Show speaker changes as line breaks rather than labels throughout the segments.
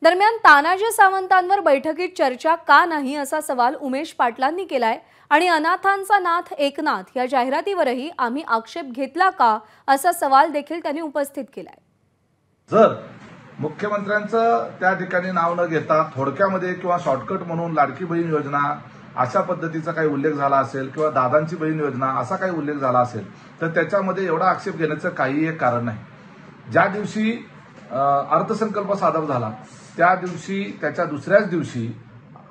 दरम्यान तानाजी सावंतांवर बैठकीत चर्चा का नाही असा सवाल उमेश पाटलांनी केलाय आणि अनाथांचा नाथ एकनाथ या जाहिरातीवरही आम्ही आक्षेप घेतला का असा सवाल देखील त्यांनी उपस्थित केलाय।
जर मुख्यमंत्र्यांचं त्या ठिकाणी नाव न घेता थोडक्यामध्ये किंवा शॉर्टकट म्हणून लाडकी बहीण योजना अशा पद्धतीचा काही उल्लेख झाला असेल किंवा दादांची बहीण योजना असा काही उल्लेख झाला असेल तर त्याच्यामध्ये एवढा आक्षेप घेण्याचं काही एक कारण नाही। ज्या दिवशी अर्थसंकल्प सादर झाला त्या दिवशी त्याच्या दुसऱ्याच दिवशी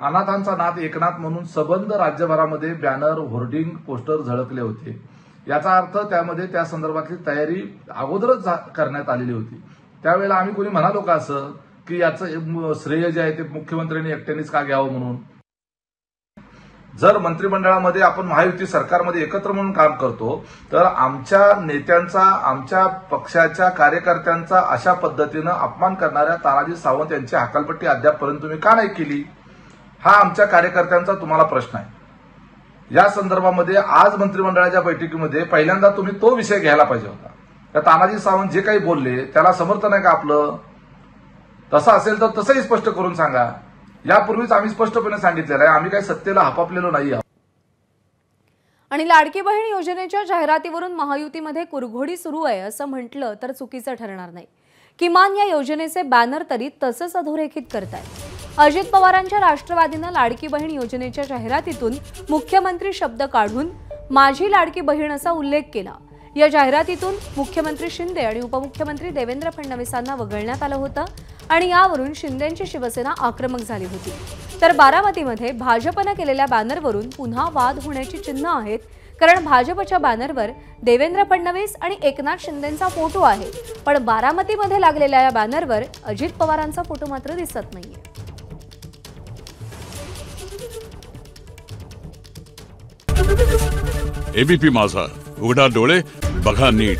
अनाथांचा नाथ एकनाथ म्हणून सबंध राज्यभरामध्ये बॅनर होर्डिंग पोस्टर झळकले होते। याचा अर्थ त्यामध्ये त्या संदर्भातली तयारी अगोदरच करण्यात आलेली होती। त्यावेळेला आम्ही कोणी म्हणालो का असं की याचं श्रेय जे आहे ते मुख्यमंत्र्यांनी एकट्यानेच का घ्यावं म्हणून। जर मंत्रिमंडळामध्ये आपण महायुती सरकारमध्ये एकत्र म्हणून काम करतो तर आमच्या नेत्यांचा आमच्या पक्षाच्या कार्यकर्त्यांचा अशा पद्धतीनं अपमान करणाऱ्या तानाजी सावंत यांची हकालपट्टी अद्यापपर्यंत तुम्ही का नाही केली, हा आमच्या कार्यकर्त्यांचा तुम्हाला प्रश्न आहे। या संदर्भामध्ये आज मंत्रिमंडळाच्या बैठकीमध्ये पहिल्यांदा तुम्ही तो विषय घ्यायला पाहिजे होता। त्या तानाजी सावंत जे काही बोलले त्याला समर्थन आहे का आपलं? तसं असेल तर तसंही स्पष्ट करून सांगा। यापूर्वीच आम्ही स्पष्टपणे सांगितलेलं आहे आम्ही काही सत्तेला हपापलेलो नाही आहोत।
आणि लाडकी बहीण योजनेच्या जाहिरातीवरून महायुतीमध्ये कुरघोडी सुरू आहे असं म्हटलं तर चुकीचं ठरणार नाही। किमान या योजनेचे बॅनर तरी तसंच अधोरेखित करतायत। अजित पवारांच्या राष्ट्रवादीनं लाडकी बहीण योजनेच्या जाहिरातीतून मुख्यमंत्री शब्द काढून माझी लाडकी बहीण असा उल्लेख केला। या जाहिरातीतून मुख्यमंत्री शिंदे आणि उपमुख्यमंत्री देवेंद्र फडणवीसांना वगळण्यात आलं होतं आणि यावरून शिंदेंची शिवसेना आक्रमक झाली होती। तर बारामतीमध्ये भाजपने केलेल्या बॅनरवरून पुन्हा वाद होण्याची चिन्ह आहेत, कारण भाजपच्या बॅनरवर देवेंद्र फडणवीस आणि एकनाथ शिंदेंचा फोटो आहे, पण बारामतीमध्ये लागलेल्या या बॅनरवर अजित पवारांचा फोटो मात्र दिसत नाहीये।
एबीपी माझा, उघडा डोळे बघा नीट।